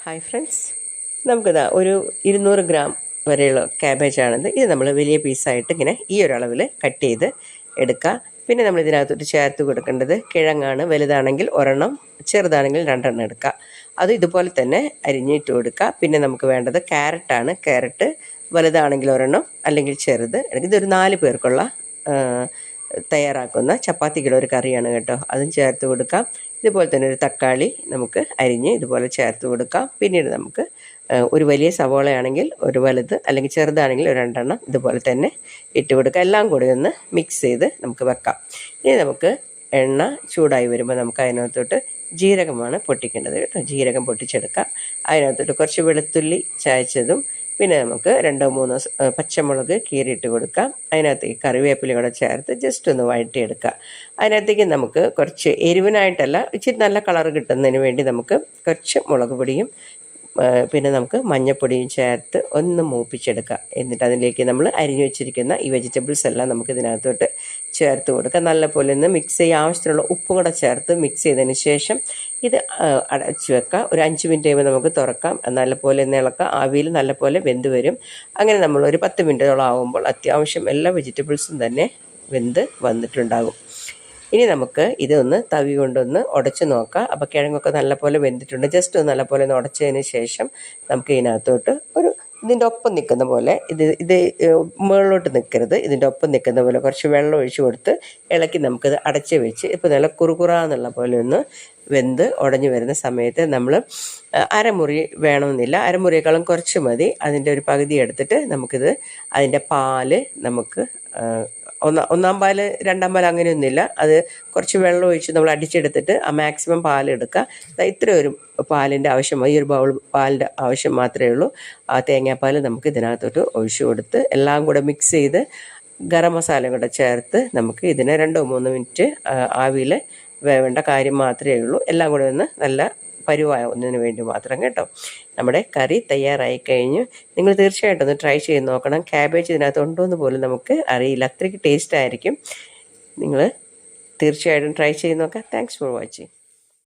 Hi friends, നമുക്കിതാ ഒരു 200 gram വരെയുള്ള ക്യാബേജാണിത്. ഇത് നമ്മൾ വലിയ പീസായിട്ട് ഇങ്ങനെ ഈ ഒരളവിൽ കട്ട് ചെയ്ത് എടുക്കുക. പിന്നെ നമ്മൾ ഇതിനകത്തോട്ട് ചേർത്ത് കൊടുക്കേണ്ടത് കിഴങ്ങാണ്. വലുതാണെങ്കിൽ ഒരെണ്ണം, ചെറുതാണെങ്കിൽ 2 എണ്ണം എടുക്കുക. അത് ഇതുപോലെ തന്നെ അരിഞ്ഞിട്ട് കൊടുക്കുക. പിന്നെ നമുക്ക് വേണ്ടത് ക്യാരറ്റാണ്. ക്യാരറ്റ് വലുതാണെങ്കിൽ ഒരെണ്ണം, അല്ലെങ്കിൽ ചെറുത്. ഇതൊരു 4 പേർക്കുള്ള തയ്യാറാക്കുന്ന ചപ്പാത്തിക്കുള്ള ഒരു കറിയാണ് കേട്ടോ. അതും ചേർത്ത് കൊടുക്കാം. ഇതുപോലെ തന്നെ ഒരു തക്കാളി നമുക്ക് അരിഞ്ഞ് ഇതുപോലെ ചേർത്ത് കൊടുക്കാം. പിന്നീട് നമുക്ക് ഒരു വലിയ സവോളയാണെങ്കിൽ ഒരു വലുത്, അല്ലെങ്കിൽ ചെറുതാണെങ്കിൽ ഒരു 2 എണ്ണം ഇതുപോലെ തന്നെ ഇട്ട് കൊടുക്കുക. എല്ലാം കൂടി ഒന്ന് മിക്സ് ചെയ്ത് നമുക്ക് വെക്കാം. ഇനി നമുക്ക് എണ്ണ ചൂടായി വരുമ്പോൾ നമുക്ക് അതിനകത്തോട്ട് ജീരകമാണ് പൊട്ടിക്കേണ്ടത് കേട്ടോ. ജീരകം പൊട്ടിച്ചെടുക്കാം. അതിനകത്തോട്ട് കുറച്ച് വെളുത്തുള്ളി ചായച്ചതും, പിന്നെ നമുക്ക് 2-3 പച്ചമുളക് കീറിയിട്ട് കൊടുക്കാം. അതിനകത്തേക്ക് കറിവേപ്പില കൂടെ ചേർത്ത് ജസ്റ്റ് ഒന്ന് വഴറ്റിയെടുക്കുക. അതിനകത്തേക്ക് നമുക്ക് കുറച്ച് എരിവിനായിട്ടല്ല, ഇച്ചിരി നല്ല കളർ കിട്ടുന്നതിന് വേണ്ടി നമുക്ക് കുറച്ച് മുളക് പൊടിയും പിന്നെ നമുക്ക് മഞ്ഞൾപ്പൊടിയും ചേർത്ത് ഒന്ന് മൂപ്പിച്ചെടുക്കുക. എന്നിട്ട് അതിലേക്ക് നമ്മൾ അരിഞ്ഞു വെച്ചിരിക്കുന്ന ഈ വെജിറ്റബിൾസ് എല്ലാം നമുക്ക് ഇതിനകത്തോട്ട് ചേർത്ത് കൊടുക്കുക. നല്ലപോലെ ഒന്ന് മിക്സ് ചെയ്യുക. ആവശ്യത്തിനുള്ള ഉപ്പും കൂടെ ചേർത്ത് മിക്സ് ചെയ്തതിന് ശേഷം ഇത് അടച്ച് വെക്കുക. ഒരു 5 മിനിറ്റ് കഴിയുമ്പോൾ നമുക്ക് തുറക്കാം. നല്ലപോലെ ഒന്ന് ഇളക്കുക. ആവിയിൽ നല്ലപോലെ വെന്ത് വരും. അങ്ങനെ നമ്മൾ ഒരു 10 മിനിറ്റോളം ആകുമ്പോൾ അത്യാവശ്യം എല്ലാ വെജിറ്റബിൾസും തന്നെ വെന്ത് വന്നിട്ടുണ്ടാകും. ഇനി നമുക്ക് ഇതൊന്ന് തവി കൊണ്ടൊന്ന് ഉടച്ച് നോക്കാം. അപ്പോൾ കിഴങ്ങൊക്കെ നല്ലപോലെ വെന്തിട്ടുണ്ട്. ജസ്റ്റ് ഒന്ന് നല്ലപോലെ ഒന്ന് ഉടച്ചതിന് ശേഷം നമുക്ക് ഇതിനകത്തോട്ട് ഇതിൻ്റെ ഒപ്പം നിൽക്കുന്ന പോലെ, ഇത് മുകളിലോട്ട് നിൽക്കരുത്, ഇതിൻ്റെ ഒപ്പം നിൽക്കുന്ന പോലെ കുറച്ച് വെള്ളം ഒഴിച്ച് കൊടുത്ത് ഇളക്കി നമുക്കിത് അടച്ച് വെച്ച് ഇപ്പോൾ നല്ല കുറുകുറാന്നുള്ള പോലെ ഒന്ന് വെന്ത് ഉടഞ്ഞു വരുന്ന സമയത്ത് നമ്മൾ അരമുറി വേണമെന്നില്ല, അരമുറിയേക്കാളും കുറച്ച് മതി. അതിൻ്റെ ഒരു പകുതി എടുത്തിട്ട് നമുക്കിത് അതിൻ്റെ പാല് നമുക്ക് ഒന്നാം പാല് 2ആം പാൽ അങ്ങനെയൊന്നുമില്ല, അത് കുറച്ച് വെള്ളം ഒഴിച്ച് നമ്മൾ അടിച്ചെടുത്തിട്ട് ആ മാക്സിമം പാലെടുക്കുക. ഇത്ര ഒരു പാലിൻ്റെ ആവശ്യം, ഈ ഒരു ബൗൾ പാലിൻ്റെ ആവശ്യം മാത്രമേ ഉള്ളൂ. ആ തേങ്ങാപ്പാൽ നമുക്ക് ഇതിനകത്തോട്ട് ഒഴിച്ച് കൊടുത്ത് എല്ലാം കൂടെ മിക്സ് ചെയ്ത് ഗരം മസാല കൂടെ ചേർത്ത് നമുക്ക് ഇതിനെ 2-3 മിനിറ്റ് ആവിയിൽ വേവേണ്ട കാര്യം മാത്രമേ ഉള്ളൂ. എല്ലാം കൂടെ ഒന്ന് നല്ല പരുവാകുന്നതിന് വേണ്ടി മാത്രം കേട്ടോ. നമ്മുടെ കറി തയ്യാറായി കഴിഞ്ഞു. നിങ്ങൾ തീർച്ചയായിട്ടും ഒന്ന് ട്രൈ ചെയ്ത് നോക്കണം. ക്യാബേജ് ഇതിനകത്ത് ഉണ്ടോ എന്ന് പോലും നമുക്ക് അറിയില്ല, അത്രയ്ക്ക് ടേസ്റ്റ് ആയിരിക്കും. നിങ്ങൾ തീർച്ചയായിട്ടും ട്രൈ ചെയ്ത് നോക്കാം. Thanks for watching.